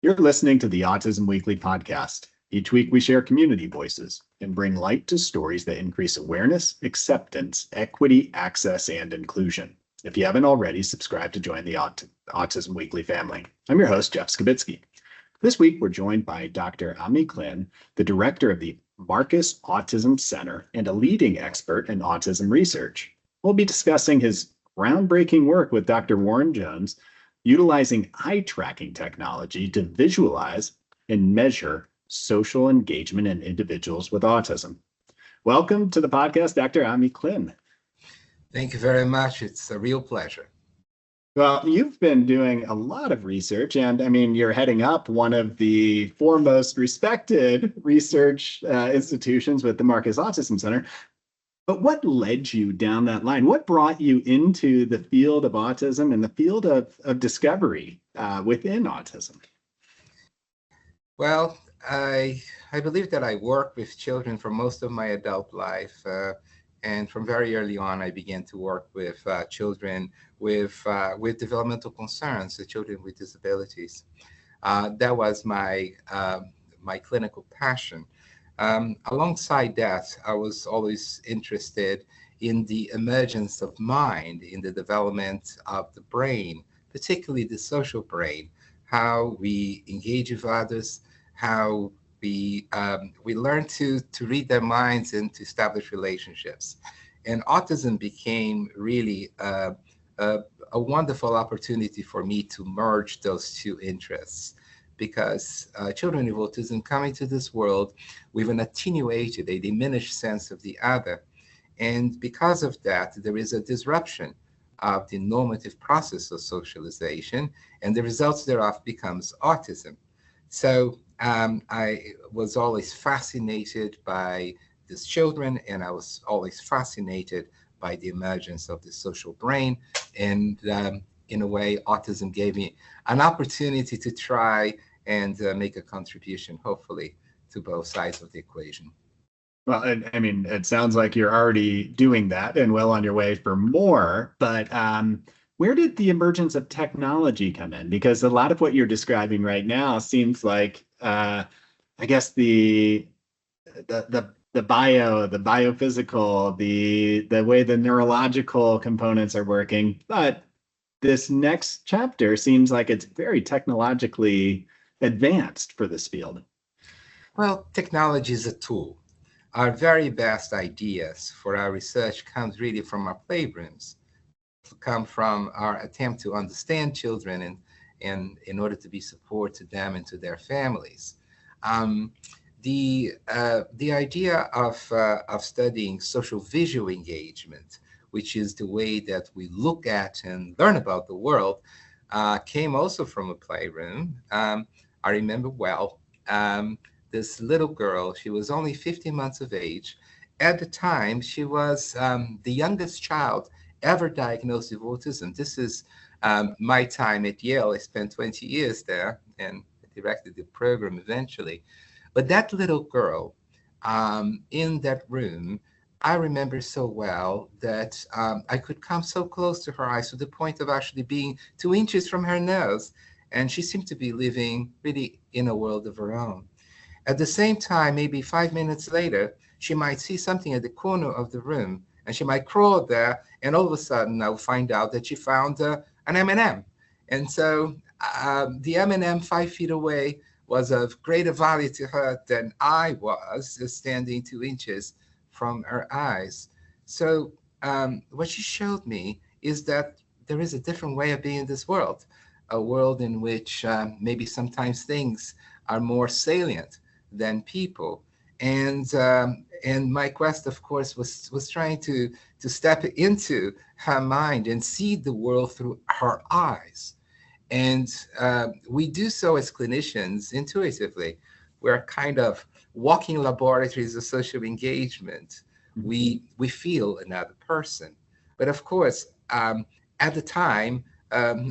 You're listening to the Autism Weekly podcast. Each week we share community voices and bring light to stories that increase awareness, acceptance, equity, access, and inclusion. If you haven't already, subscribe to join the Autism Weekly family. I'm your host, Jeff Skibitsky. This week we're joined by Dr. Klin, the director of the Marcus Autism Center and a leading expert in autism research. We'll be discussing his groundbreaking work with Dr. Warren Jones, utilizing eye tracking technology to visualize and measure social engagement in individuals with autism. Welcome to the podcast, Dr. Klin. Thank you very much. It's a real pleasure. Well, you've been doing a lot of research, and you're heading up one of the foremost respected research institutions with the Marcus Autism Center. But what led you down that line? What brought you into the field of autism and the field of discovery within autism? Well, I believe that I worked with children for most of my adult life. And from very early on, I began to work with children with developmental concerns, the children with disabilities. That was my clinical passion. Alongside that, I was always interested in the emergence of mind, in the development of the brain, particularly the social brain, how we engage with others, how we learn to read their minds and to establish relationships. And autism became really a wonderful opportunity for me to merge those two interests, because children with autism come into this world with an attenuated, a diminished sense of the other. And because of that, there is a disruption of the normative process of socialization, and the results thereof becomes autism. So I was always fascinated by these children, and I was always fascinated by the emergence of the social brain. And in a way, autism gave me an opportunity to try and make a contribution, hopefully, to both sides of the equation. Well, it sounds like you're already doing that and well on your way for more, but where did the emergence of technology come in? Because a lot of what you're describing right now seems like, I guess the biophysical, the way the neurological components are working, but this next chapter seems like it's very technologically advanced for this field. Well, technology is a tool. Our very best ideas for our research comes really from our playrooms, come from our attempt to understand children and in order to be support to them and to their families. The idea of studying social visual engagement, which is the way that we look at and learn about the world, came also from a playroom. I remember well, this little girl, she was only 15 months of age. At the time, she was the youngest child ever diagnosed with autism. This is my time at Yale. I spent 20 years there and directed the program eventually. But that little girl in that room, I remember so well that I could come so close to her eyes to the point of actually being 2 inches from her nose. And she seemed to be living really in a world of her own. At the same time, maybe 5 minutes later, she might see something at the corner of the room, and she might crawl there, and all of a sudden I'll find out that she found an M&M. And so the M&M 5 feet away was of greater value to her than I was, standing 2 inches from her eyes. So what she showed me is that there is a different way of being in this world, a world in which maybe sometimes things are more salient than people. And my quest, of course, was trying to step into her mind and see the world through her eyes. And we do so as clinicians intuitively. We're kind of walking laboratories of social engagement. We feel another person. But of course, at the time,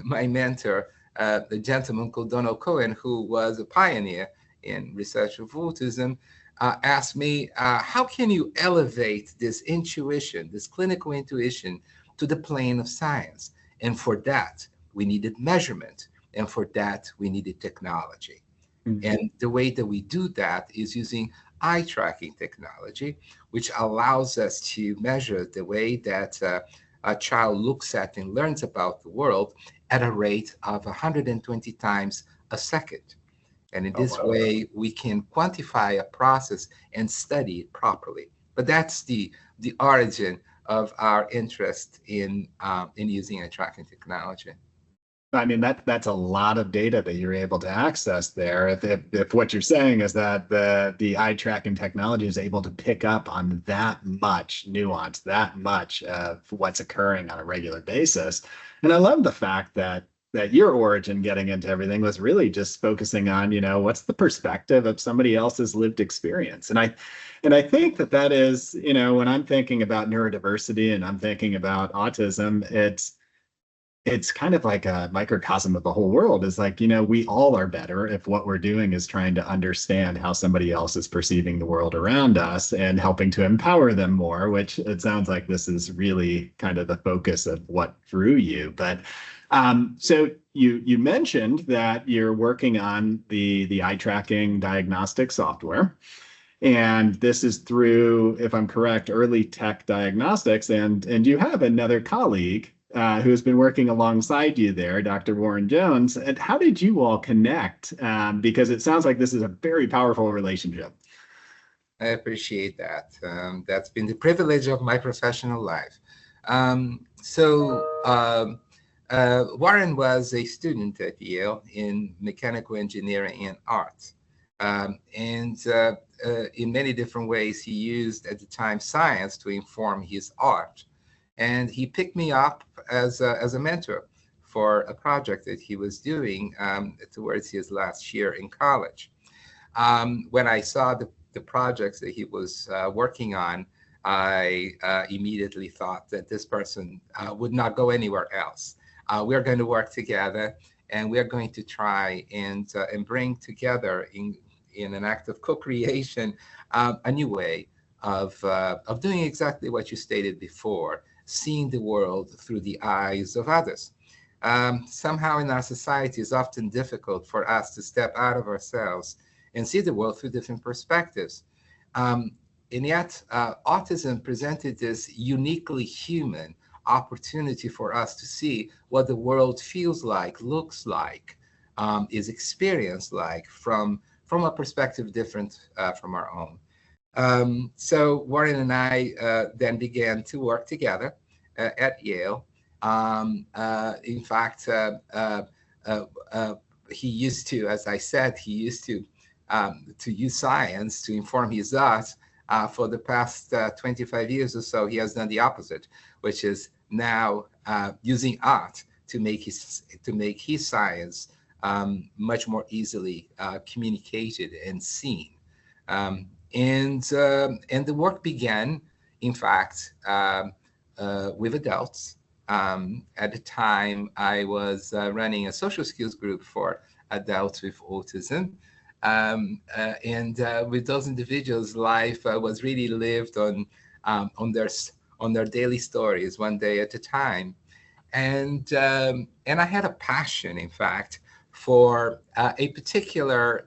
my mentor, the gentleman called Donald Cohen, who was a pioneer in research of autism, asked me, how can you elevate this intuition, this clinical intuition, to the plane of science? And for that, we needed measurement. And for that, we needed technology. Mhm. And the way that we do that is using eye tracking technology, which allows us to measure the way that a child looks at and learns about the world at a rate of 120 times a second. And in Oh, this wow. way, we can quantify a process and study it properly. But that's the origin of our interest in using eye tracking technology. I mean, that's a lot of data that you're able to access there. If what you're saying is that the eye tracking technology is able to pick up on that much nuance, that much of what's occurring on a regular basis. And I love the fact that your origin getting into everything was really just focusing on, what's the perspective of somebody else's lived experience. And I think that is, when I'm thinking about neurodiversity and I'm thinking about autism, it's kind of like a microcosm of the whole world. Is like, we all are better if what we're doing is trying to understand how somebody else is perceiving the world around us and helping to empower them more, which it sounds like this is really kind of the focus of what drew you. But so you mentioned that you're working on the eye tracking diagnostic software. And this is through, if I'm correct, Early Tech Diagnostics. And you have another colleague who's been working alongside you there, Dr. Warren Jones. And how did you all connect? Because it sounds like this is a very powerful relationship. I appreciate that. That's been the privilege of my professional life. Warren was a student at Yale in mechanical engineering and art. In many different ways, he used at the time science to inform his art. And he picked me up as a mentor for a project that he was doing towards his last year in college. When I saw the projects that he was working on, I immediately thought that this person would not go anywhere else. We're going to work together, and we're going to try and bring together in an act of co-creation a new way of doing exactly what you stated before, seeing the world through the eyes of others. Somehow in our society, it's often difficult for us to step out of ourselves and see the world through different perspectives. And yet, autism presented this uniquely human opportunity for us to see what the world feels like, looks like, is experienced like from a perspective different from our own. So Warren and I then began to work together at Yale. In fact, he used to, as I said, he used to use science to inform his art. For the past 25 years or so, he has done the opposite, which is now using art to make his science much more easily communicated and seen. And the work began, in fact, with adults. At the time, I was running a social skills group for adults with autism. With those individuals, life was really lived on their daily stories, one day at a time. And I had a passion, in fact, for a particular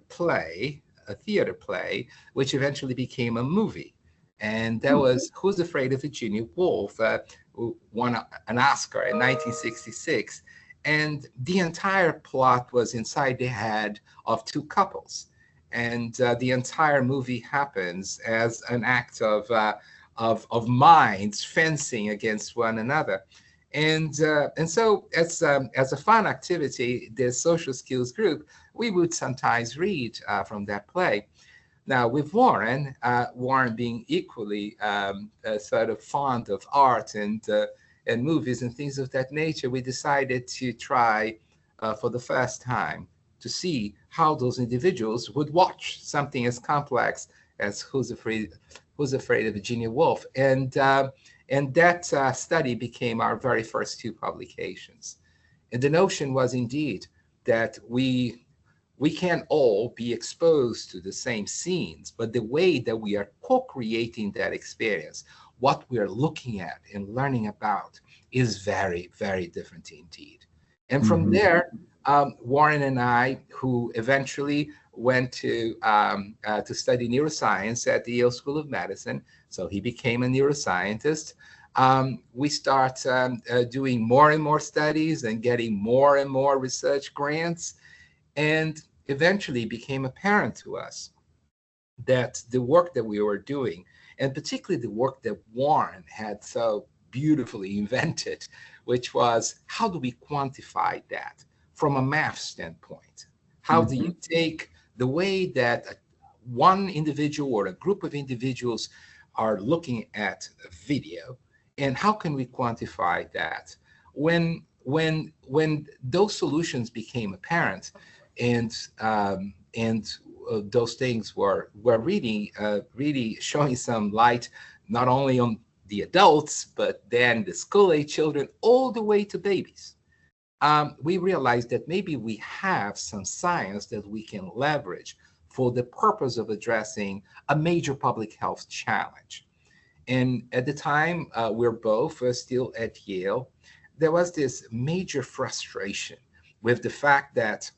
play, a theater play, which eventually became a movie. And that was Who's Afraid of Virginia Woolf, who won an Oscar in 1966. And the entire plot was inside the head of two couples. And the entire movie happens as an act of minds fencing against one another. And so as a fun activity, the social skills group, we would sometimes read from that play. Now with Warren, Warren being equally sort of fond of art and movies and things of that nature, we decided to try for the first time to see how those individuals would watch something as complex as Who's Afraid of Virginia Woolf. And that study became our very first two publications. And the notion was indeed that we can all be exposed to the same scenes, but the way that we are co-creating that experience, what we are looking at and learning about, is very, very different indeed. And from there, Warren and I, who eventually went to study neuroscience at the Yale School of Medicine, so he became a neuroscientist. We start doing more and more studies and getting more and more research grants, and eventually became apparent to us that the work that we were doing, and particularly the work that Warren had so beautifully invented, which was how do we quantify that from a math standpoint? How do you take the way that one individual or a group of individuals are looking at a video, and how can we quantify that? When those solutions became apparent, and those things were really showing some light, not only on the adults, but then the school-age children, all the way to babies. We realized that maybe we have some science that we can leverage for the purpose of addressing a major public health challenge. And at the time, we're both still at Yale. There was this major frustration with the fact that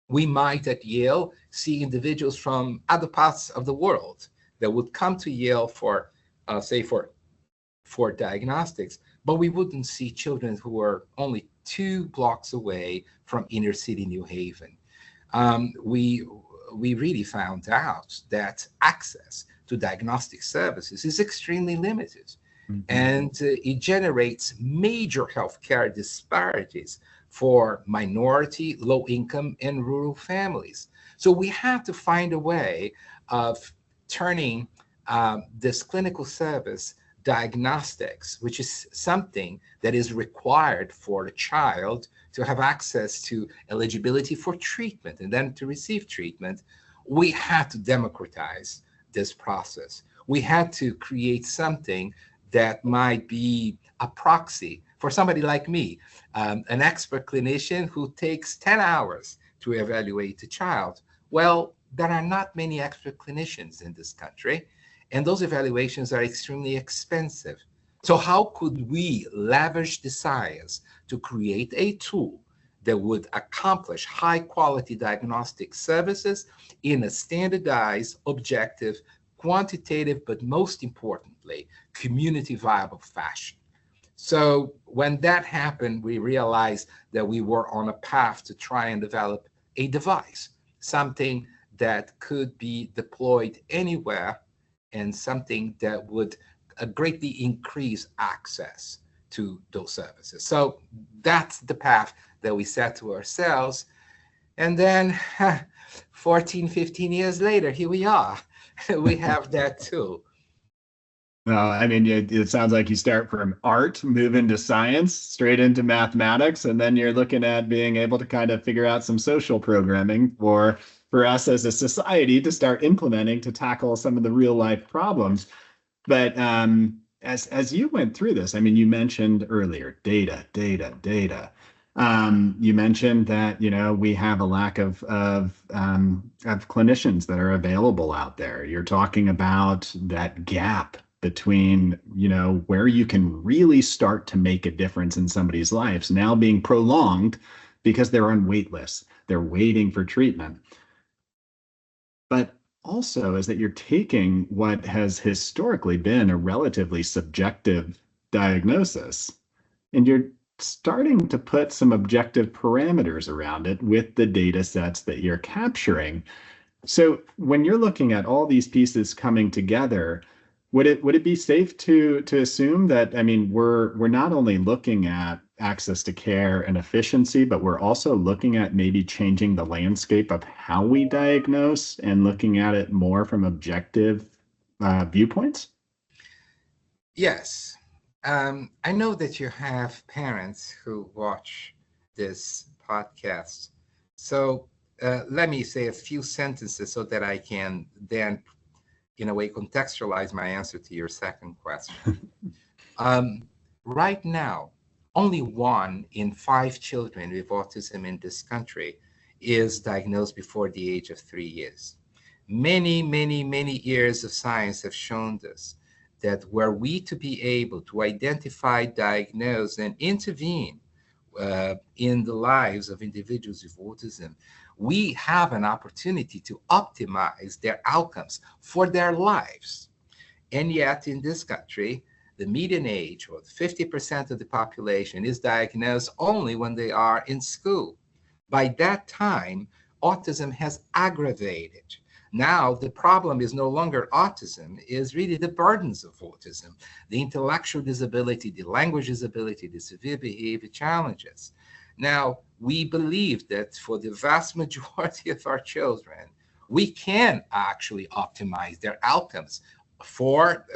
we might at Yale see individuals from other parts of the world that would come to Yale for, say, for diagnostics, but we wouldn't see children who were only 2 blocks away from inner city New Haven. We really found out that access to diagnostic services is extremely limited, and it generates major healthcare disparities for minority, low-income, and rural families. So we have to find a way of turning this clinical service diagnostics, which is something that is required for a child to have access to eligibility for treatment and then to receive treatment. We had to democratize this process. We had to create something that might be a proxy for somebody like me, an expert clinician who takes 10 hours to evaluate a child. Well, there are not many expert clinicians in this country, and those evaluations are extremely expensive. So how could we leverage the science to create a tool that would accomplish high-quality diagnostic services in a standardized, objective, quantitative, but most importantly, community-viable fashion? So when that happened, we realized that we were on a path to try and develop a device, something that could be deployed anywhere, and something that would greatly increase access to those services. So that's the path that we set to ourselves. And then 14, 15 years later, here we are. We have that tool. Well, I mean, it sounds like you start from art, move into science, straight into mathematics, and then you're looking at being able to kind of figure out some social programming for us as a society to start implementing to tackle some of the real life problems. But as you went through this, I mean, you mentioned earlier data. You mentioned that, you know, we have a lack of clinicians that are available out there. You're talking about that gap between, you know, where you can really start to make a difference in somebody's lives now being prolonged because they're on wait lists. They're waiting for treatment. But also is that you're taking what has historically been a relatively subjective diagnosis, and you're starting to put some objective parameters around it with the data sets that you're capturing. So when you're looking at all these pieces coming together, would it be safe to assume that, I mean, we're not only looking at access to care and efficiency, but we're also looking at maybe changing the landscape of how we diagnose and looking at it more from objective viewpoints? Yes. I know that you have parents who watch this podcast. So let me say a few sentences so that I can then, in a way, contextualize my answer to your second question. Right now, only 1 in 5 children with autism in this country is diagnosed before the age of 3 years. Many, many, many years of science have shown us that were we to be able to identify, diagnose, and intervene in the lives of individuals with autism, we have an opportunity to optimize their outcomes for their lives. And yet, in this country, the median age, or 50% of the population, is diagnosed only when they are in school. By that time, autism has aggravated. Now, the problem is no longer autism, is really the burdens of autism, the intellectual disability, the language disability, the severe behavior challenges. Now, we believe that for the vast majority of our children, we can actually optimize their outcomes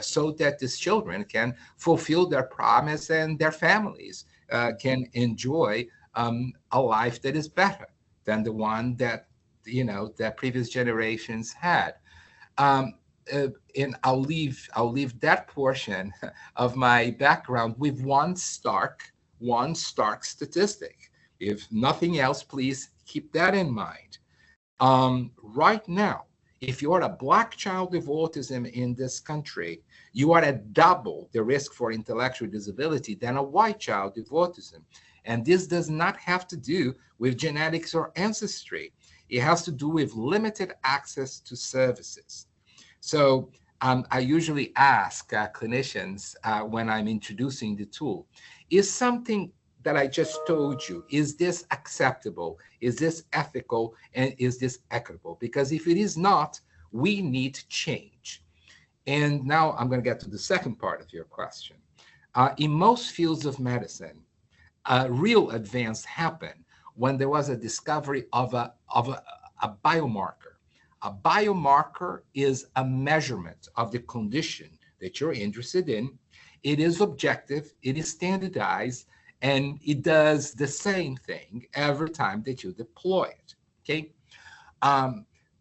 so that these children can fulfill their promise and their families can enjoy a life that is better than the one that that previous generations had. And I'll leave that portion of my background with one stark statistic. If nothing else, please keep that in mind. Right now, if you are a Black child with autism in this country, you are at double the risk for intellectual disability than a white child with autism. And this does not have to do with genetics or ancestry. It has to do with limited access to services. So I usually ask clinicians when I'm introducing the tool, is something that I just told you, is this acceptable? Is this ethical? And is this equitable? Because if it is not, we need change. And now I'm going to get to the second part of your question. In most fields of medicine, real advance happened when there was a discovery of a biomarker. A biomarker is a measurement of the condition that you're interested in. It is objective, it is standardized, and it does the same thing every time that you deploy it, okay?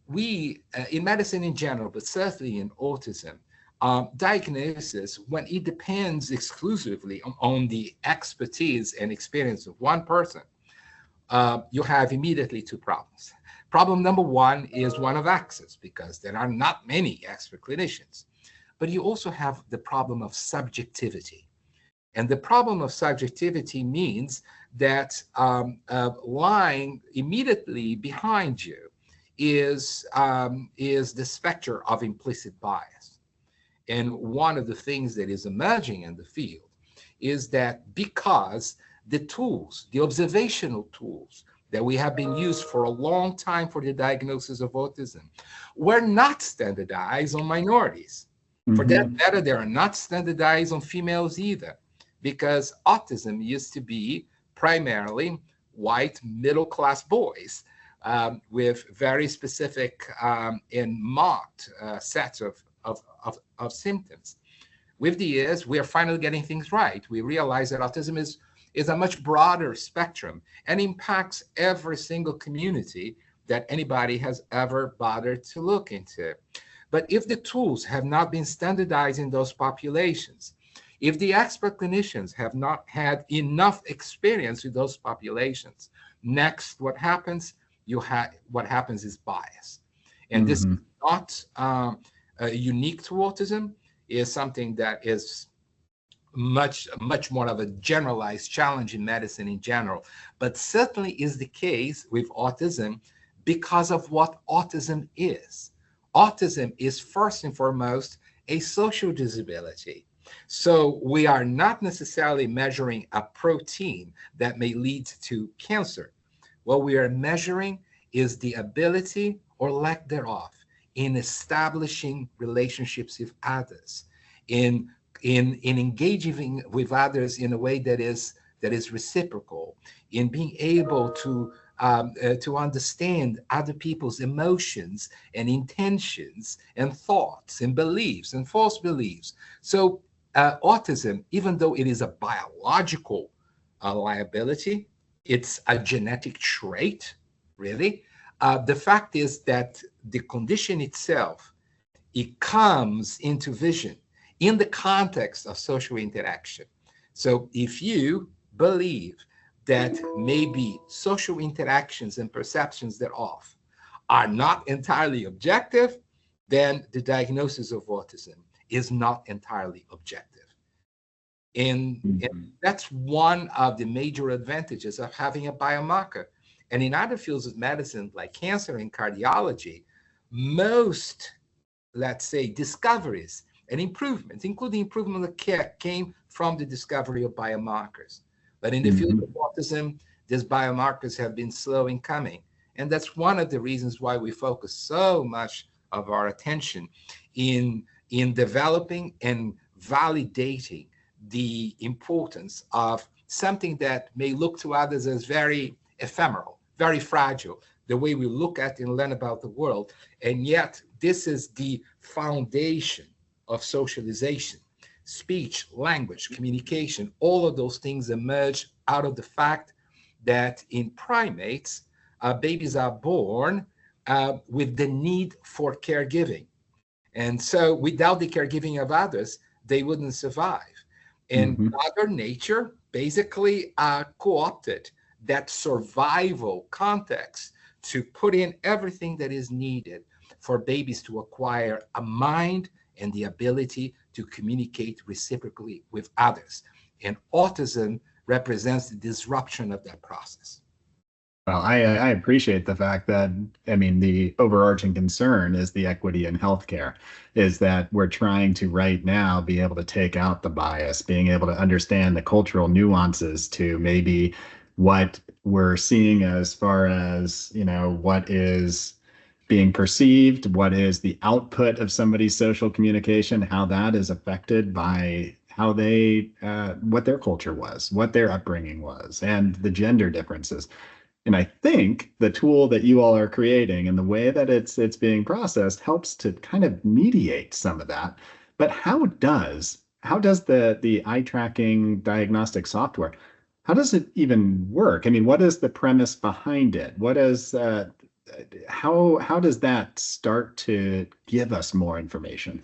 We, in medicine in general, but certainly in autism, diagnosis, when it depends exclusively on the expertise and experience of one person, you have immediately two problems. Problem number one is one of access, because there are not many expert clinicians. But you also have the problem of subjectivity. And the problem of subjectivity means that lying immediately behind you is the specter of implicit bias. And one of the things that is emerging in the field is that because the tools, the observational tools that we have been used for a long time for the diagnosis of autism, were not standardized on minorities. Mm-hmm. For that matter, they are not standardized on females either, because autism used to be primarily white middle-class boys with very specific and marked sets of symptoms. With the years, we are finally getting things right. We realize that autism is a much broader spectrum and impacts every single community that anybody has ever bothered to look into. But if the tools have not been standardized in those populations, if the expert clinicians have not had enough experience with those populations, next, what happens? What happens is bias. And this is not unique to autism. Is something that is much more of a generalized challenge in medicine in general, but certainly is the case with autism because of what autism is. Autism is first and foremost a social disability. So we are not necessarily measuring a protein that may lead to cancer. What we are measuring is the ability or lack thereof in establishing relationships with others, in engaging with others in a way that is reciprocal, in being able to understand other people's emotions and intentions and thoughts and beliefs and false beliefs. So autism, even though it is a biological liability, it's a genetic trait, really. The fact is that the condition itself, it comes into vision in the context of social interaction. So if you believe that maybe social interactions and perceptions thereof are not entirely objective, then the diagnosis of autism is not entirely objective. And that's one of the major advantages of having a biomarker. And in other fields of medicine, like cancer and cardiology, most, let's say, discoveries and improvements, including improvement of care, came from the discovery of biomarkers. But in the field of autism, these biomarkers have been slow in coming. And that's one of the reasons why we focus so much of our attention in developing and validating the importance of something that may look to others as very ephemeral, very fragile, the way we look at and learn about the world. And yet, this is the foundation of socialization. Speech, language, communication, all of those things emerge out of the fact that in primates, babies are born with the need for caregiving. And so without the caregiving of others, they wouldn't survive. And Mother Nature basically co-opted that survival context to put in everything that is needed for babies to acquire a mind and the ability to communicate reciprocally with others. And autism represents the disruption of that process. Well, I appreciate the fact that, I mean, the overarching concern is the equity in healthcare, is that we're trying to right now be able to take out the bias, being able to understand the cultural nuances to maybe what we're seeing as far as, you know, what is being perceived, what is the output of somebody's social communication, how that is affected by how they, what their culture was, what their upbringing was, and the gender differences. And I think the tool that you all are creating and the way that it's being processed helps to kind of mediate some of that. But how does the eye tracking diagnostic software, how does it even work? I mean, what is the premise behind it? What is how does that start to give us more information?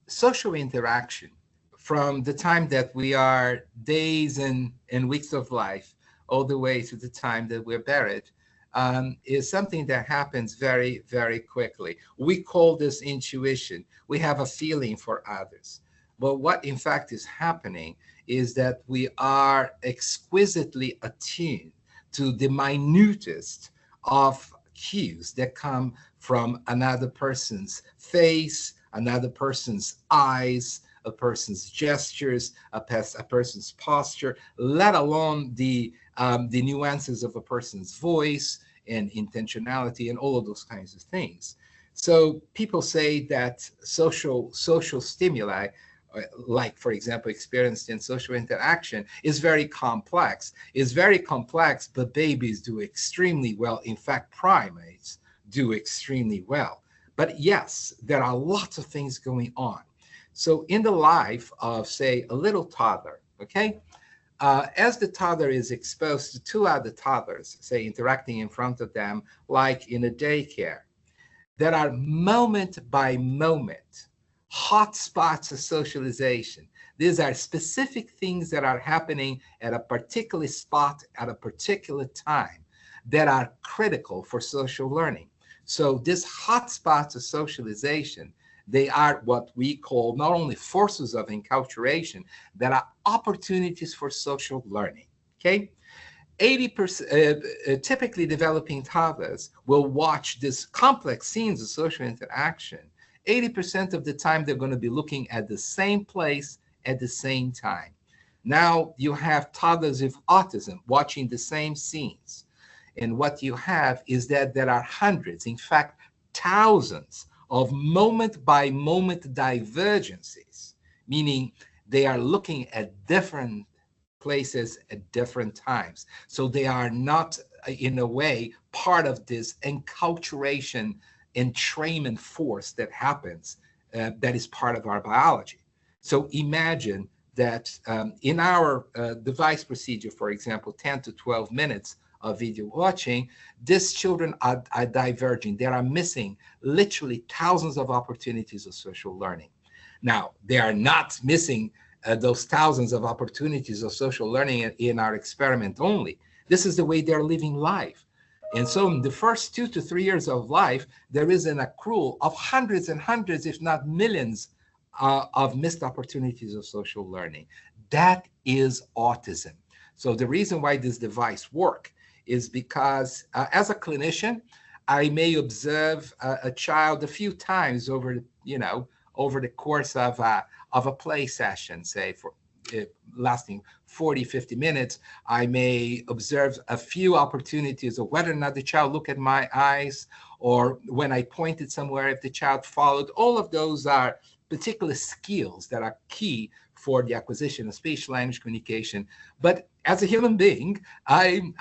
Social interaction from the time that we are days and weeks of life all the way to the time that we're buried, is something that happens very, very quickly. We call this intuition. We have a feeling for others. But what in fact is happening is that we are exquisitely attuned to the minutest of cues that come from another person's face, another person's eyes, a person's gestures, a person's posture, let alone the nuances of a person's voice and intentionality and all of those kinds of things. So people say that social stimuli, like, for example, experienced in social interaction, is very complex. It's very complex, but babies do extremely well. In fact, primates do extremely well. But yes, there are lots of things going on. So in the life of, say, a little toddler, okay, as the toddler is exposed to two other toddlers, say, interacting in front of them, like in a daycare, there are moment by moment hot spots of socialization. These are specific things that are happening at a particular spot at a particular time that are critical for social learning. So these hot spots of socialization, they are what we call not only forces of enculturation, that are opportunities for social learning, okay? 80%, typically developing toddlers will watch these complex scenes of social interaction. 80% of the time, they're going to be looking at the same place at the same time. Now you have toddlers with autism watching the same scenes. And what you have is that there are hundreds, in fact, thousands of moment by moment divergences, meaning they are looking at different places at different times. So they are not, in a way, part of this enculturation, entrainment force that happens, that is part of our biology. So imagine that in our device procedure, for example, 10 to 12 minutes of video watching, these children are diverging. They are missing literally thousands of opportunities of social learning. Now, they are not missing those thousands of opportunities of social learning in our experiment only. This is the way they're living life. And so in the first 2 to 3 years of life, there is an accrual of hundreds and hundreds, if not millions, of missed opportunities of social learning. That is autism. So the reason why this device works is because as a clinician, I may observe a child a few times over, over the course of a play session, say for lasting 40, 50 minutes. I may observe a few opportunities of whether or not the child looked at my eyes, or when I pointed somewhere, if the child followed. All of those are particular skills that are key for the acquisition of speech language communication. But as a human being, I'm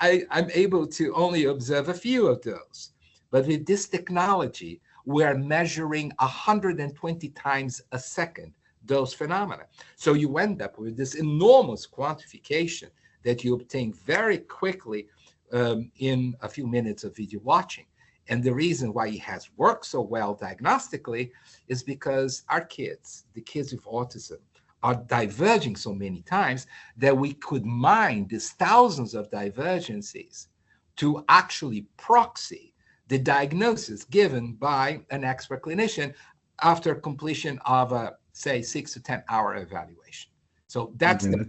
able to only observe a few of those. But with this technology, we're measuring 120 times a second those phenomena. So you end up with this enormous quantification that you obtain very quickly in a few minutes of video watching. And the reason why it has worked so well diagnostically is because our kids, the kids with autism, are diverging so many times that we could mine these thousands of divergencies to actually proxy the diagnosis given by an expert clinician after completion of a, say, 6 to 10 hour evaluation. So that's the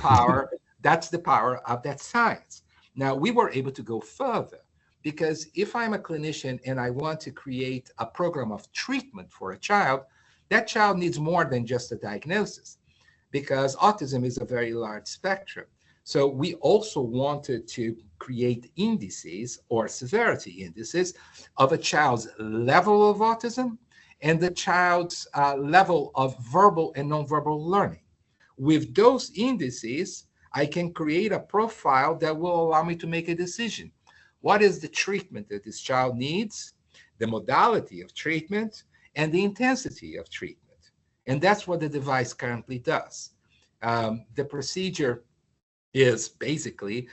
power. That's the power of that science. Now, we were able to go further, because if I'm a clinician and I want to create a program of treatment for a child, that child needs more than just a diagnosis, because autism is a very large spectrum. So we also wanted to create indices or severity indices of a child's level of autism and the child's level of verbal and nonverbal learning. With those indices, I can create a profile that will allow me to make a decision. What is the treatment that this child needs, the modality of treatment, and the intensity of treatment? And that's what the device currently does. The procedure is basically,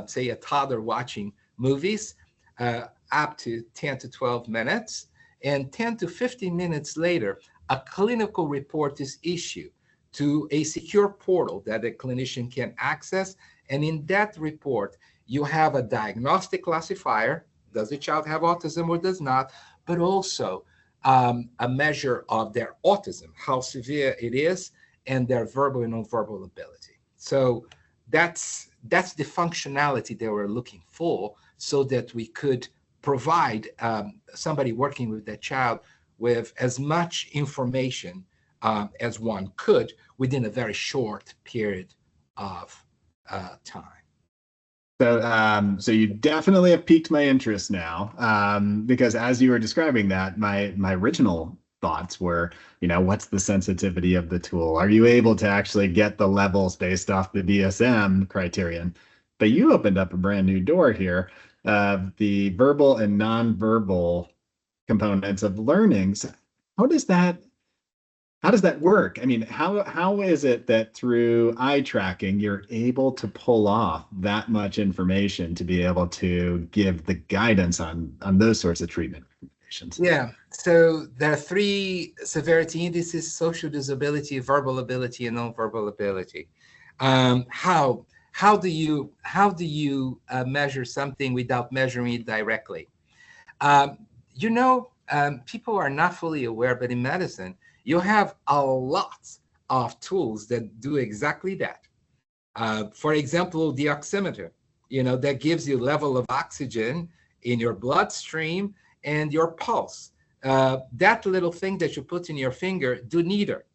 say, a toddler watching movies up to 10 to 12 minutes. And 10 to 15 minutes later, a clinical report is issued to a secure portal that the clinician can access. And in that report, you have a diagnostic classifier. Does the child have autism or does not? But also a measure of their autism, how severe it is, and their verbal and nonverbal ability. So that's the functionality that we're looking for, so that we could provide somebody working with that child with as much information as one could within a very short period of time. So you definitely have piqued my interest now, because as you were describing that, my original thoughts were, what's the sensitivity of the tool? Are you able to actually get the levels based off the DSM criterion? But you opened up a brand new door here of the verbal and nonverbal components of learning. So how does that work? I mean, how is it that through eye tracking, you're able to pull off that much information to be able to give the guidance on those sorts of treatment recommendations? Yeah, so there are 3 severity indices: social disability, verbal ability, and nonverbal ability. How do you measure something without measuring it directly? People are not fully aware, but in medicine, you have a lot of tools that do exactly that. For example, the oximeter, that gives you level of oxygen in your bloodstream and your pulse. That little thing that you put in your finger do neither.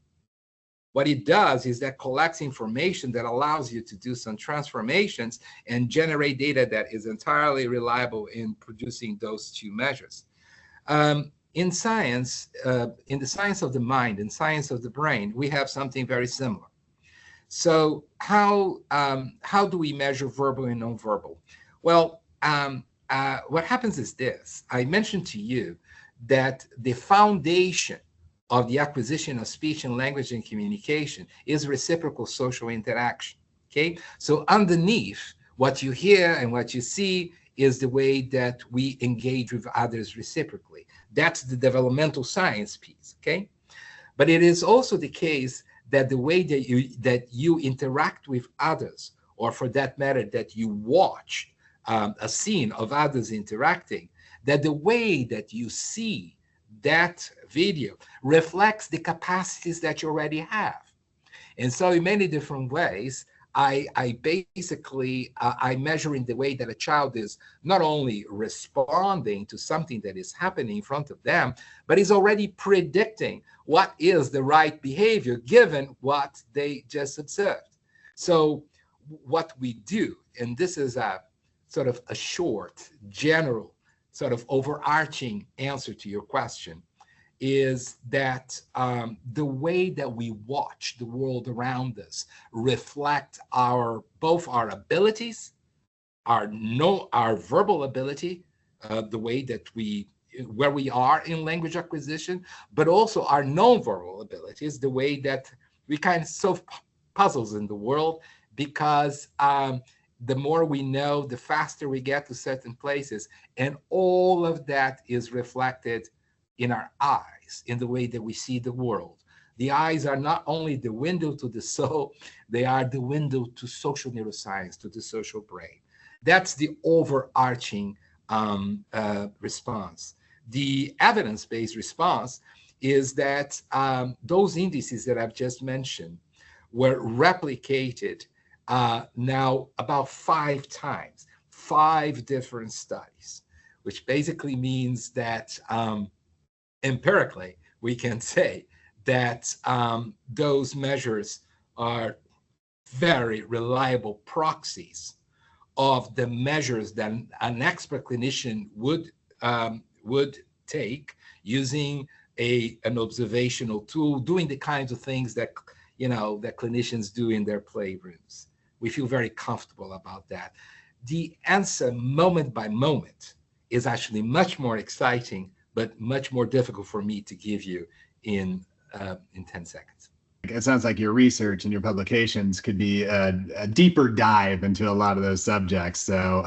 What it does is that collects information that allows you to do some transformations and generate data that is entirely reliable in producing those 2 measures. In science, in the science of the mind and science of the brain, we have something very similar. So how do we measure verbal and nonverbal? Well, what happens is this. I mentioned to you that the foundation of the acquisition of speech and language and communication is reciprocal social interaction, okay? So underneath what you hear and what you see is the way that we engage with others reciprocally. That's the developmental science piece, okay? But it is also the case that the way that you interact with others, or for that matter, that you watch a scene of others interacting, that the way that you see that video reflects the capacities that you already have. And so in many different ways, I basically, I measure in the way that a child is not only responding to something that is happening in front of them, but is already predicting what is the right behavior given what they just observed. So what we do, and this is a sort of a short, general, sort of overarching answer to your question, is that the way that we watch the world around us reflect both our abilities, our verbal ability, the way that where we are in language acquisition, but also our non-verbal abilities, the way that we kind of solve puzzles in the world, because the more we know, the faster we get to certain places, and all of that is reflected in our eyes, in the way that we see the world. The eyes are not only the window to the soul, they are the window to social neuroscience, to the social brain. That's the overarching response. The evidence-based response is that those indices that I've just mentioned were replicated now about 5 times, 5 different studies, which basically means that empirically, we can say that those measures are very reliable proxies of the measures that an expert clinician would take using an observational tool, doing the kinds of things that that clinicians do in their playrooms. We feel very comfortable about that. The answer moment by moment is actually much more exciting, but much more difficult for me to give you in 10 seconds. It sounds like your research and your publications could be a deeper dive into a lot of those subjects. So,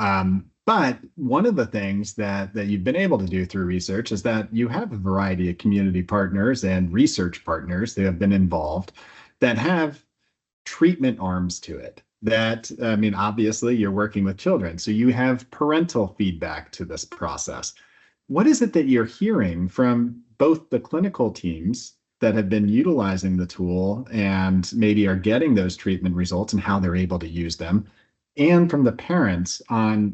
but one of the things that you've been able to do through research is that you have a variety of community partners and research partners that have been involved that have treatment arms to it. That, I mean, obviously you're working with children, so you have parental feedback to this process. What is it that you're hearing from both the clinical teams that have been utilizing the tool and maybe are getting those treatment results and how they're able to use them, and from the parents on,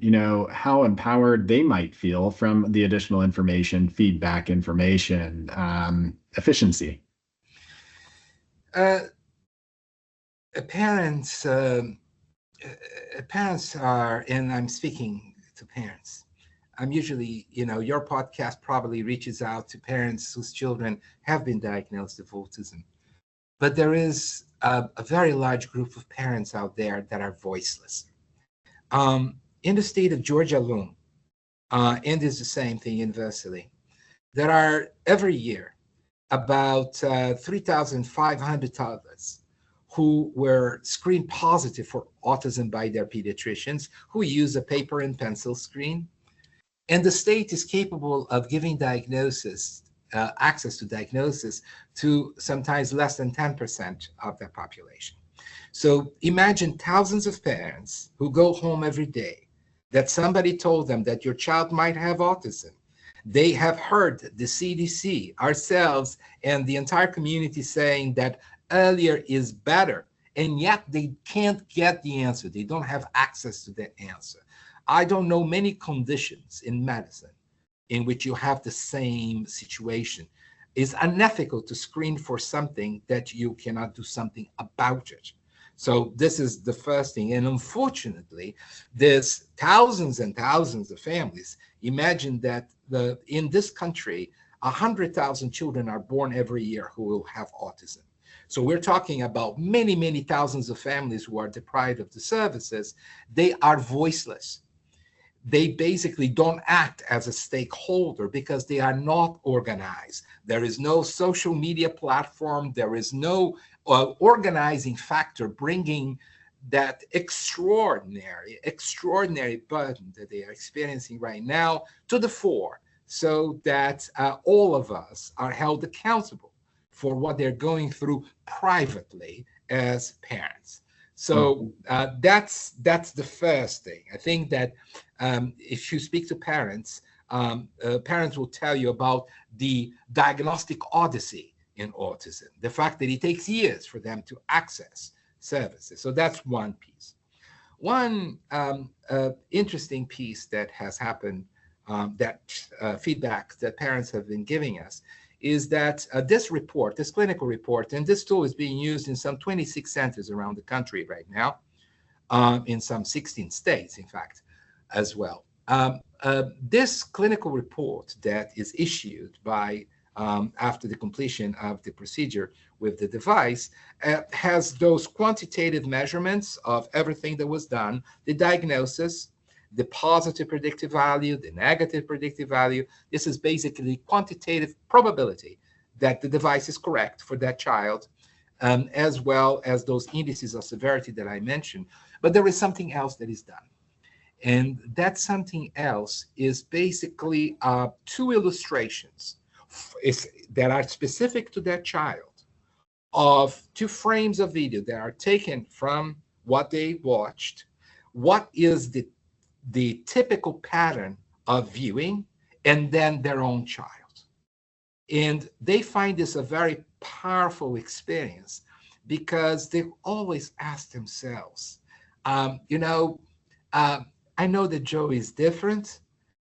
how empowered they might feel from the additional information, feedback information, efficiency? Parents are, and I'm speaking to parents, I'm usually, your podcast probably reaches out to parents whose children have been diagnosed with autism. But there is a very large group of parents out there that are voiceless. In the state of Georgia alone, and it's the same thing universally, there are every year about 3,500 toddlers who were screened positive for autism by their pediatricians, who use a paper and pencil screen. And the state is capable of giving diagnosis, access to diagnosis, to sometimes less than 10% of that population. So imagine thousands of parents who go home every day that somebody told them that your child might have autism. They have heard the CDC, ourselves, and the entire community saying that earlier is better, and yet they can't get the answer. They don't have access to that answer. I don't know many conditions in medicine in which you have the same situation. It's unethical to screen for something that you cannot do something about it. So this is the first thing. And unfortunately, there's thousands and thousands of families. Imagine that in this country, 100,000 children are born every year who will have autism. So we're talking about many, many thousands of families who are deprived of the services. They are voiceless. They basically don't act as a stakeholder because they are not organized. There is no social media platform. There is no organizing factor bringing that extraordinary burden that they are experiencing right now to the fore, so that all of us are held accountable for what they're going through privately as parents. So that's the first thing. I think that if you speak to parents, Parents will tell you about the diagnostic odyssey in autism, the fact that it takes years for them to access services. So that's one piece. One interesting piece that has happened, that feedback that parents have been giving us, is that this report, this clinical report, and this tool is being used in some 26 centers around the country right now, in some 16 states, in fact, as well. This clinical report that is issued by after the completion of the procedure with the device has those quantitative measurements of everything that was done, the diagnosis, the positive predictive value, the negative predictive value. This is basically quantitative probability that the device is correct for that child, as well as those indices of severity that I mentioned. But there is something else that is done. And that something else is basically 2 illustrations that are specific to that child, of 2 frames of video that are taken from what they watched, what is the typical pattern of viewing, and then their own child. And they find this a very powerful experience because they always ask themselves, I know that Joey is different,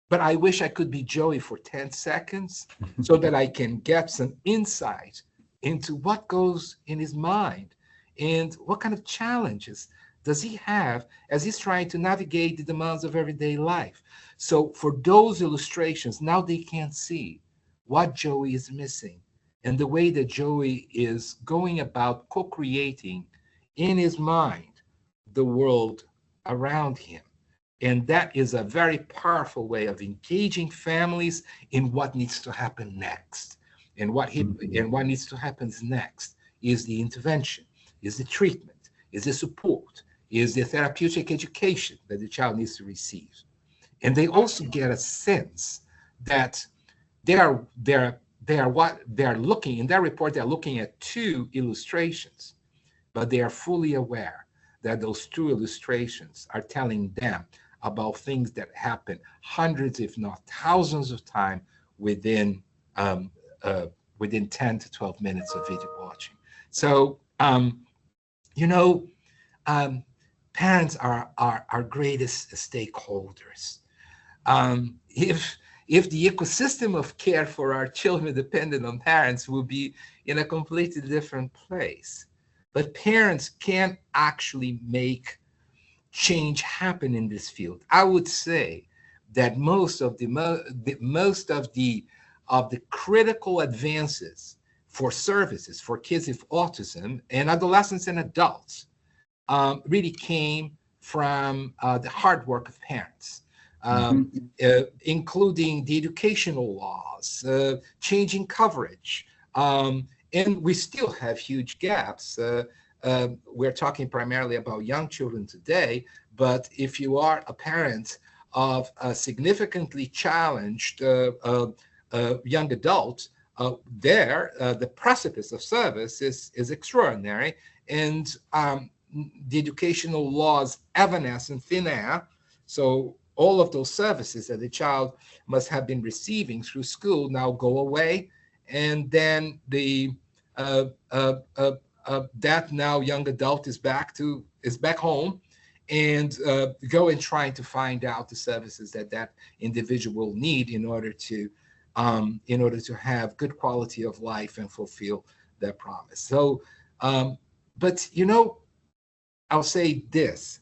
but I wish I could be Joey for 10 seconds so that I can get some insight into what goes in his mind and what kind of challenges does he have as he's trying to navigate the demands of everyday life. So for those illustrations, now they can see what Joey is missing and the way that Joey is going about co-creating in his mind the world around him. And that is a very powerful way of engaging families in what needs to happen next. And what needs to happen next is the intervention, is the treatment, is the support, is the therapeutic education that the child needs to receive. And they also get a sense that they are looking in their report. They're looking at 2 illustrations, but they are fully aware that those 2 illustrations are telling them about things that happen hundreds, if not thousands of times within 10 to 12 minutes of video watching. So, parents are our greatest stakeholders. If the ecosystem of care for our children depended on parents, we'll be in a completely different place. But parents can actually make change happen in this field. I would say that most of the critical advances for services for kids with autism and adolescents and adults really came from the hard work of parents, including the educational laws, changing coverage, and we still have huge gaps. We're talking primarily about young children today, but if you are a parent of a significantly challenged young adult, the precipice of service is extraordinary. And the educational laws evanescent thin air. So all of those services that the child must have been receiving through school now go away. And then that now young adult is back home and go and trying to find out the services that individual need in order to have good quality of life and fulfill their promise. So, but I'll say this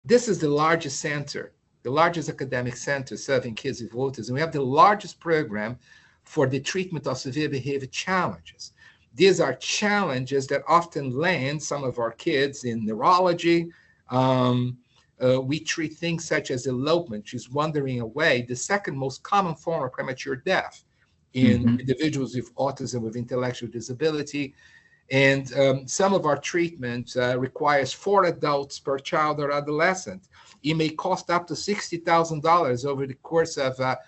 is the largest center, the largest academic center serving kids with autism. We have the largest program for the treatment of severe behavior challenges. These are challenges that often land some of our kids in neurology. We treat things such as elopement, which is wandering away, the second most common form of premature death in individuals with autism with intellectual disability. And some of our treatment requires 4 adults per child or adolescent. It may cost up to $60,000 over the course of a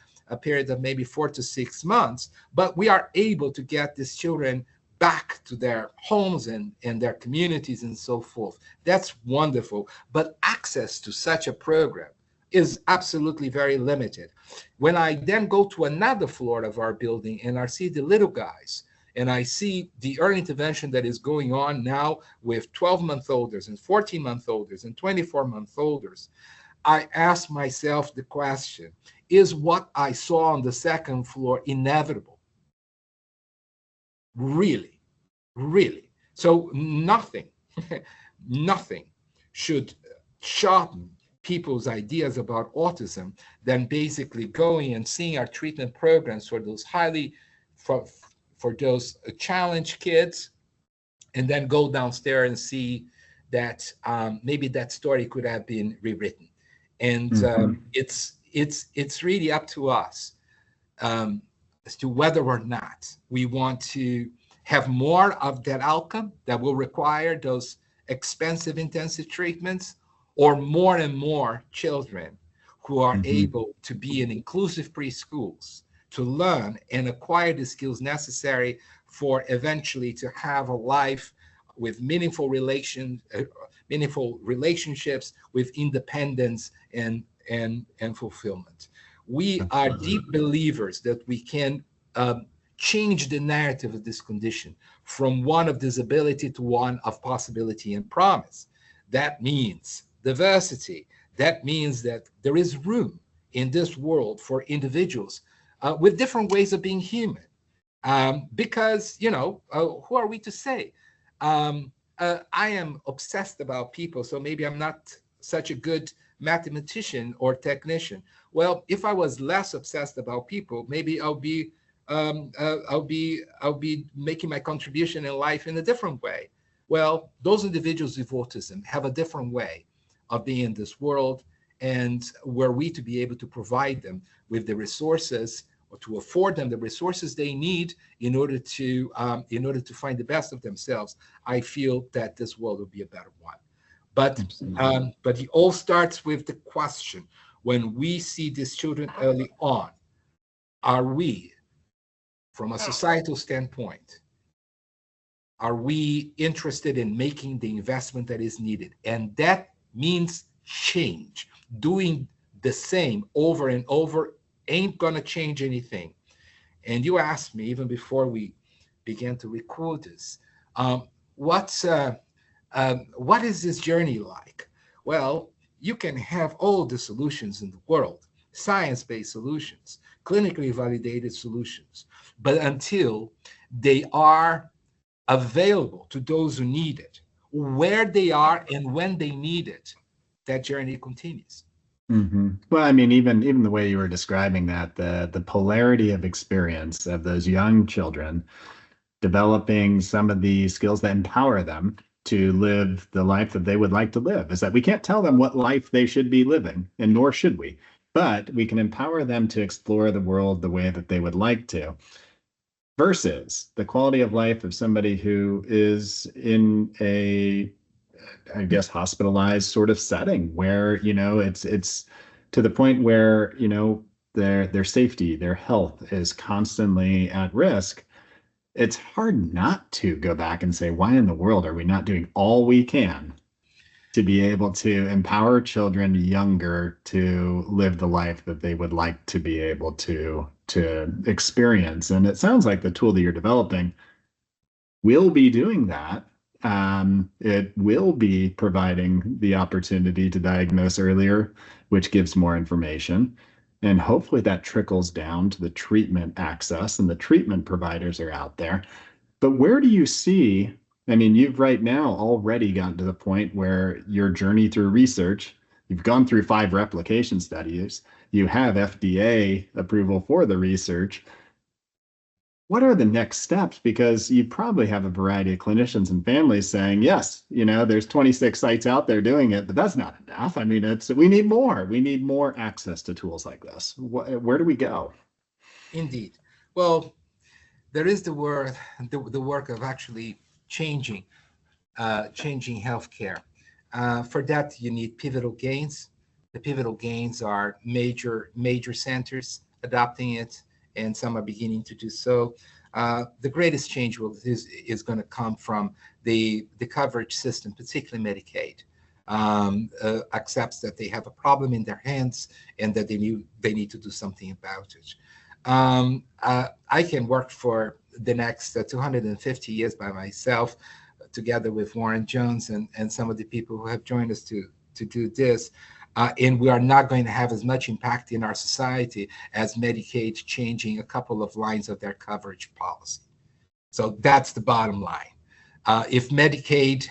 period of maybe 4 to 6 months, but we are able to get these children back to their homes and their communities and so forth. That's wonderful. But access to such a program is absolutely very limited. When I then go to another floor of our building and I see the little guys, and I see the early intervention that is going on now with 12-month-olders and 14-month-olders and 24-month-olders, I ask myself the question, is what I saw on the second floor inevitable? Really, really. So nothing, nothing should sharpen people's ideas about autism than basically going and seeing our treatment programs for those for those challenged kids, and then go downstairs and see that maybe that story could have been rewritten. And it's really up to us as to whether or not we want to have more of that outcome that will require those expensive intensive treatments, or more and more children who are able to be in inclusive preschools to learn and acquire the skills necessary for eventually to have a life with meaningful relationships, with independence and fulfillment. We are deep believers that we can change the narrative of this condition from one of disability to one of possibility and promise. That means diversity. That means that there is room in this world for individuals with different ways of being human. Because, who are we to say? I am obsessed about people, so maybe I'm not such a good mathematician or technician. Well, if I was less obsessed about people, maybe I'll be making my contribution in life in a different way. Well, those individuals with autism have a different way of being in this world, and were we to be able to provide them with the resources, or to afford them the resources they need in order to find the best of themselves, I feel that this world will be a better one. But it all starts with the question: when we see these children early on, are we, from a societal standpoint, are we interested in making the investment that is needed? And that means change. Doing the same over and over ain't gonna change anything. And you asked me even before we began to record this, what is this journey like? Well, you can have all the solutions in the world, science-based solutions, clinically validated solutions, but until they are available to those who need it, where they are and when they need it, that journey continues. Well, I mean, even the way you were describing that, the polarity of experience of those young children developing some of the skills that empower them to live the life that they would like to live, is that we can't tell them what life they should be living, and nor should we, but we can empower them to explore the world the way that they would like to, versus the quality of life of somebody who is in a, I guess, hospitalized sort of setting where, it's to the point where, their safety, their health is constantly at risk. It's hard not to go back and say, why in the world are we not doing all we can to be able to empower children younger to live the life that they would like to be able to experience? And it sounds like the tool that you're developing will be doing that. It will be providing the opportunity to diagnose earlier, which gives more information. And hopefully that trickles down to the treatment access, and the treatment providers are out there. But where do you see, I mean, you've right now already gotten to the point where your journey through research, you've gone through 5 replication studies, you have FDA approval for the research. What are the next steps? Because you probably have a variety of clinicians and families saying, yes, there's 26 sites out there doing it, but that's not enough. I mean, we need more. We need more access to tools like this. Where do we go? Indeed. Well, there is the work of actually changing healthcare. For that, you need pivotal gains. The pivotal gains are major centers adopting it, and some are beginning to do so. The greatest change is going to come from the coverage system, particularly Medicaid. accepts that they have a problem in their hands and that they need to do something about it. I can work for the next 250 years by myself, together with Warren Jones and some of the people who have joined us to do this. And we are not going to have as much impact in our society as Medicaid changing a couple of lines of their coverage policy. So that's the bottom line. If Medicaid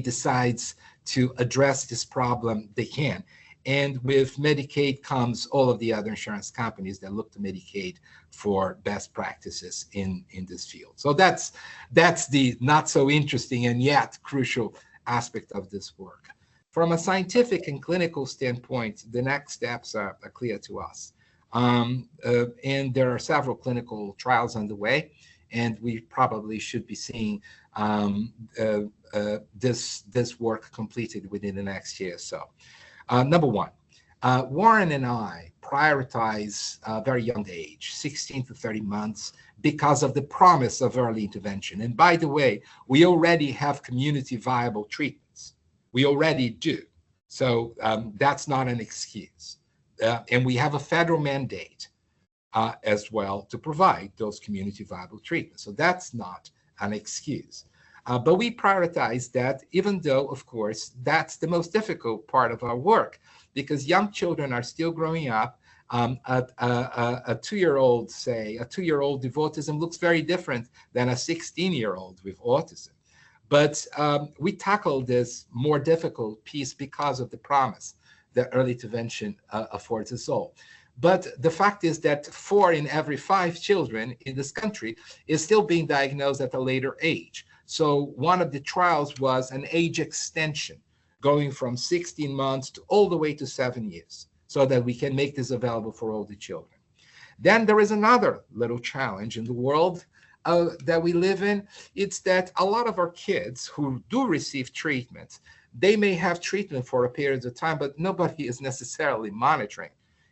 decides to address this problem, they can. And with Medicaid comes all of the other insurance companies that look to Medicaid for best practices in this field. So that's the not so interesting and yet crucial aspect of this work. From a scientific and clinical standpoint, the next steps are clear to us. And there are several clinical trials underway, and we probably should be seeing this work completed within the next year or so. Number one, Warren and I prioritize very young age, 16 to 30 months, because of the promise of early intervention. And by the way, we already have community viable treatments. We already do. So that's not an excuse. And we have a federal mandate as well to provide those community viable treatments. So that's not an excuse. But we prioritize that, even though, of course, that's the most difficult part of our work, because young children are still growing up. A two-year-old, say, a two-year-old with autism looks very different than a 16-year-old with autism. But we tackle this more difficult piece because of the promise that early intervention affords us all. But the fact is that 4 in every 5 children in this country is still being diagnosed at a later age. So one of the trials was an age extension, going from 16 months to all the way to 7 years, so that we can make this available for all the children. Then there is another little challenge in the world that we live in. It's that a lot of our kids who do receive treatment, they may have treatment for a period of time, but nobody is necessarily monitoring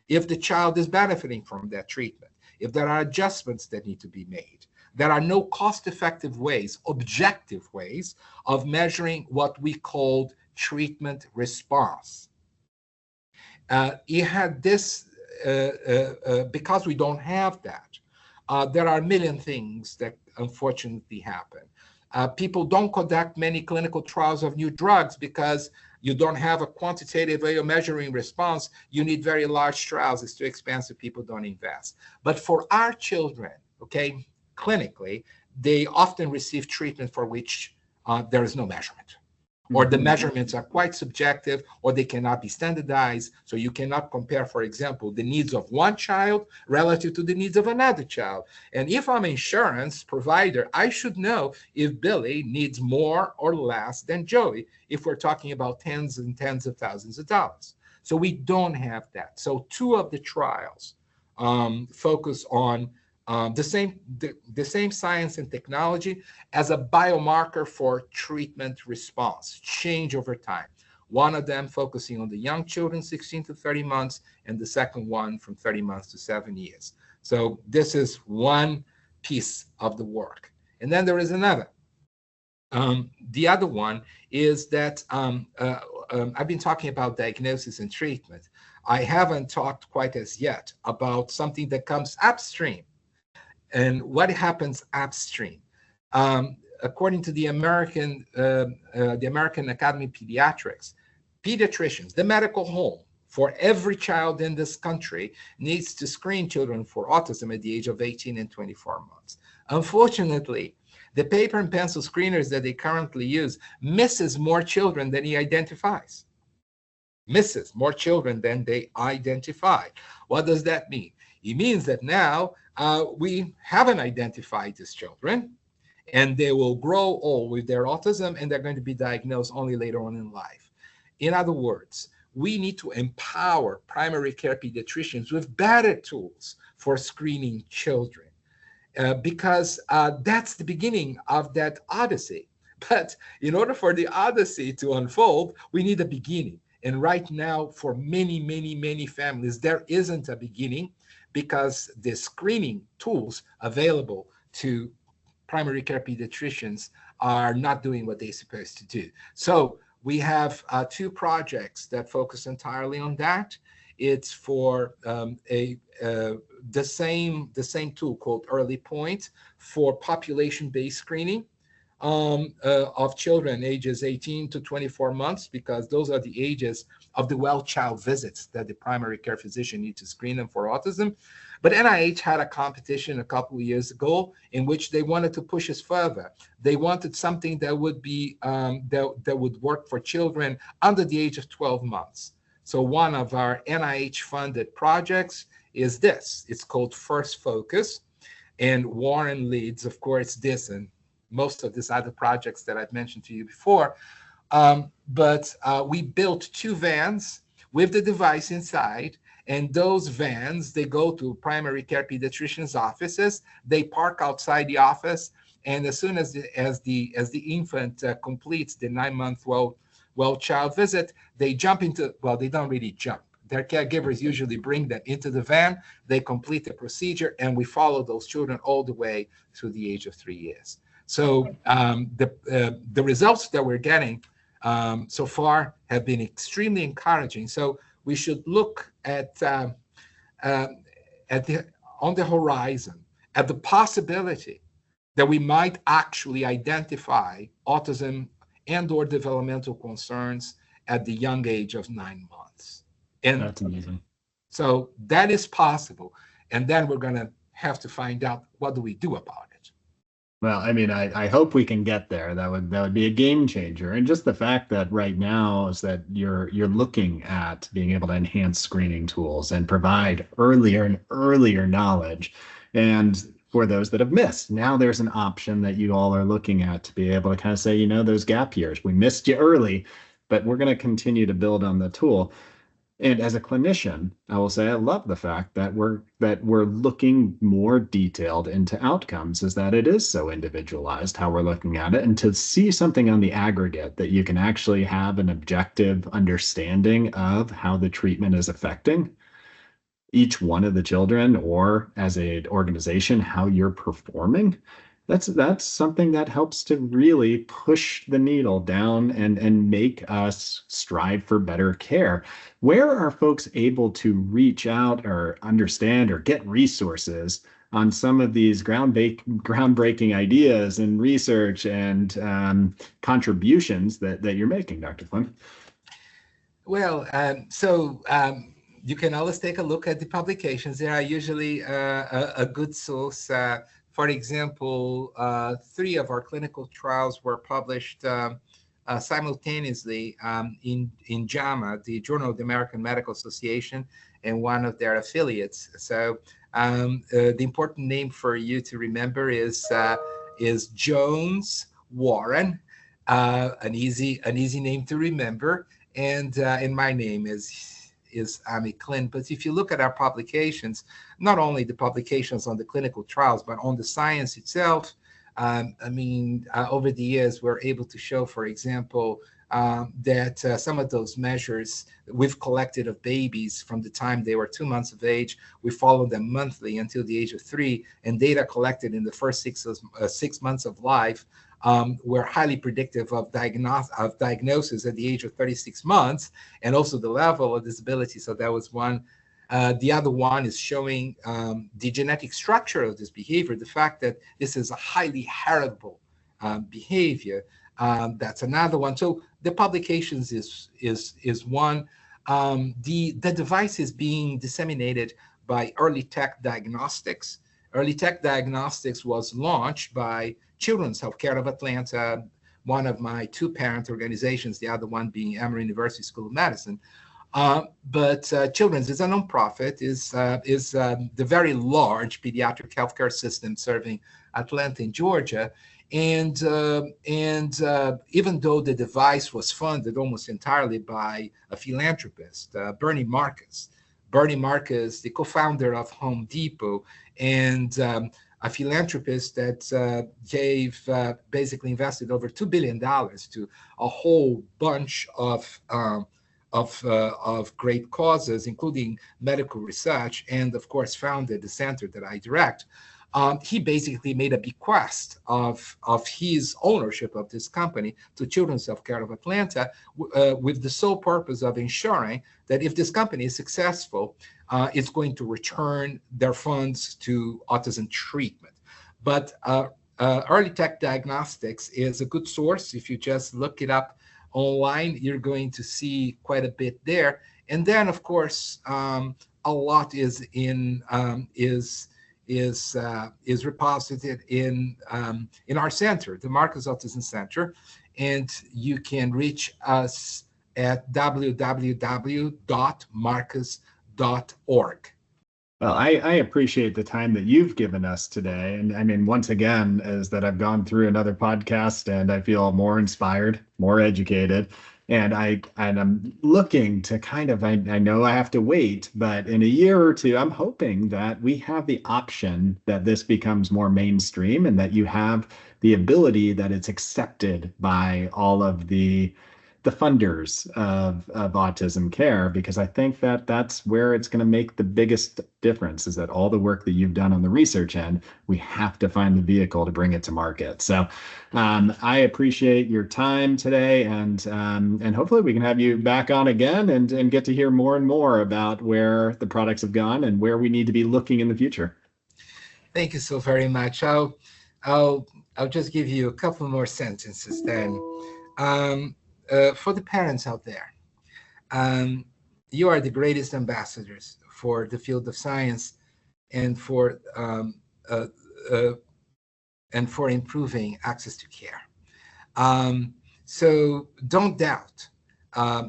if the child is benefiting from that treatment, if there are adjustments that need to be made. There are no cost-effective ways, objective ways, of measuring what we called treatment response. You had this, because we don't have that, there are a million things that unfortunately happen. People don't conduct many clinical trials of new drugs because you don't have a quantitative way of measuring response. You need very large trials. It's too expensive. People don't invest. But for our children, okay, clinically, they often receive treatment for which there is no measurement, or the measurements are quite subjective, or they cannot be standardized. So you cannot compare, for example, the needs of one child relative to the needs of another child. And if I'm an insurance provider, I should know if Billy needs more or less than Joey, if we're talking about tens and tens of thousands of dollars. So we don't have that. So 2 of the trials focus on the same science and technology as a biomarker for treatment response, change over time. One of them focusing on the young children, 16 to 30 months, and the second one from 30 months to 7 years. So this is one piece of the work. And then there is another. The other one is that I've been talking about diagnosis and treatment. I haven't talked quite as yet about something that comes upstream. And what happens upstream? According to the American Academy of Pediatrics, pediatricians, the medical home for every child in this country, needs to screen children for autism at the age of 18 and 24 months. Unfortunately, the paper and pencil screeners that they currently use misses more children than he identifies. Misses more children than they identify. What does that mean? It means that now we haven't identified these children, and they will grow old with their autism, and they're going to be diagnosed only later on in life. In other words, we need to empower primary care pediatricians with better tools for screening children, because that's the beginning of that odyssey. But in order for the odyssey to unfold, we need a beginning. And right now, for many, many, many families, there isn't a beginning, because the screening tools available to primary care pediatricians are not doing what they're supposed to do. So We have two projects that focus entirely on that. It's for the same tool called Early Point for population-based screening of children ages 18 to 24 months, because those are the ages of the well child visits that the primary care physician needs to screen them for autism. But NIH had a competition a couple of years ago in which they wanted to push us further. They wanted something that would be that would work for children under the age of 12 months. So one of our NIH-funded projects is this. It's called First Focus, and Warren leads, of course, this and most of these other projects that I've mentioned to you before. But we built two vans with the device inside, and those vans, they go to primary care pediatricians' offices. They park outside the office, and as soon as the infant completes the 9-month well child visit, they jump into, well, they don't really jump. Their caregivers usually bring them into the van. They complete the procedure, and we follow those children all the way through the age of 3 years. So the results that we're getting so far have been extremely encouraging. So we should look at on the horizon at the possibility that we might actually identify autism and/or developmental concerns at the young age of 9 months. And that's amazing. So that is possible. And then we're going to have to find out, what do we do about it? Well, I mean, I hope we can get there. That would be a game changer. And just the fact that right now is that you're looking at being able to enhance screening tools and provide earlier and earlier knowledge. And for those that have missed, now there's an option that you all are looking at to be able to kind of say, you know, those gap years, we missed you early, but we're going to continue to build on the tool. And as a clinician, I will say I love the fact that we're looking more detailed into outcomes, is that it is so individualized how we're looking at it, and to see something on the aggregate that you can actually have an objective understanding of how the treatment is affecting each one of the children, or as an organization, how you're performing. That's something that helps to really push the needle down and make us strive for better care. Where are folks able to reach out or understand or get resources on some of these groundbreaking ideas and research and contributions that you're making, Dr. Klin? Well, you can always take a look at the publications. They are usually a good source. For example, 3 of our clinical trials were published simultaneously in JAMA, the Journal of the American Medical Association, and one of their affiliates. So the important name for you to remember is Jones Warren, an easy name to remember, and my name is Ami Klin. But if you look at our publications, not only the publications on the clinical trials, but on the science itself, over the years, we're able to show, for example, that some of those measures we've collected of babies from the time they were 2 months of age, we followed them monthly until the age of 3, and data collected in the first 6 months of life were highly predictive of diagnosis at the age of 36 months, and also the level of disability. So that was one. The other one is showing the genetic structure of this behavior, the fact that this is a highly heritable behavior. That's another one. So the publications is one. The device is being disseminated by Early Tech Diagnostics. Early Tech Diagnostics was launched by Children's Healthcare of Atlanta, one of my 2 parent organizations, the other one being Emory University School of Medicine. But Children's is a nonprofit, is the very large pediatric healthcare system serving Atlanta in Georgia. And even though the device was funded almost entirely by a philanthropist, Bernie Marcus, the co-founder of Home Depot, and a philanthropist that basically invested over $2 billion to a whole bunch of great causes, including medical research, and of course founded the center that I direct. he basically made a bequest of his ownership of this company to Children's Self-Care of Atlanta with the sole purpose of ensuring that if this company is successful, it's going to return their funds to autism treatment. But Early Tech Diagnostics is a good source. If you just look it up online, you're going to see quite a bit there. And then, of course, a lot is reposited in our center, the Marcus Autism Center, and you can reach us at www.marcus.org. Well, I appreciate the time that you've given us today. And I mean, once again, is that I've gone through another podcast and I feel more inspired, more educated. And I'm looking to kind of, I know I have to wait, but in a year or two, I'm hoping that we have the option that this becomes more mainstream and that you have the ability that it's accepted by all of the funders of autism care, because I think that that's where it's going to make the biggest difference, is that all the work that you've done on the research end, we have to find the vehicle to bring it to market. So I appreciate your time today, and hopefully we can have you back on again and get to hear more and more about where the products have gone and where we need to be looking in the future. Thank you so very much. I'll just give you a couple more sentences then. For the parents out there, you are the greatest ambassadors for the field of science and for improving access to care. So don't doubt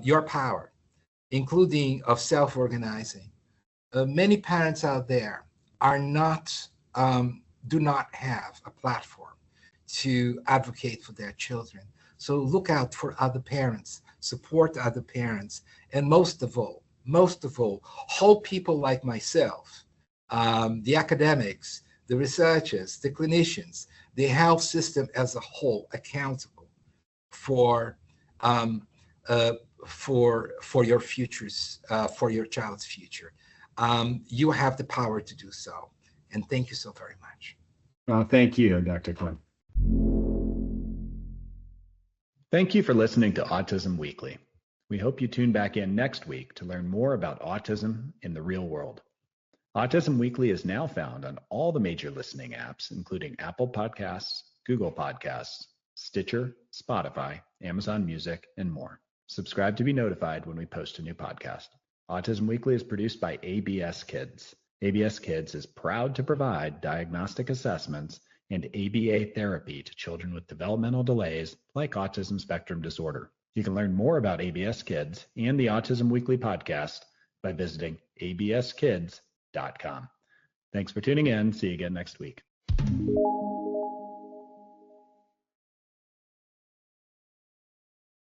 your power, including of self-organizing. Many parents out there are do not have a platform to advocate for their children. So look out for other parents, support other parents, and most of all, hold people like myself, the academics, the researchers, the clinicians, the health system as a whole accountable for your futures, for your child's future. You have the power to do so, and thank you so very much. Well, thank you, Dr. Klin. Thank you for listening to Autism Weekly. We hope you tune back in next week to learn more about autism in the real world. Autism Weekly is now found on all the major listening apps, including Apple Podcasts, Google Podcasts, Stitcher, Spotify, Amazon Music, and more. Subscribe to be notified when we post a new podcast. Autism Weekly is produced by ABS Kids. ABS Kids is proud to provide diagnostic assessments and ABA therapy to children with developmental delays like autism spectrum disorder. You can learn more about ABS Kids and the Autism Weekly podcast by visiting abskids.com. Thanks for tuning in. See you again next week.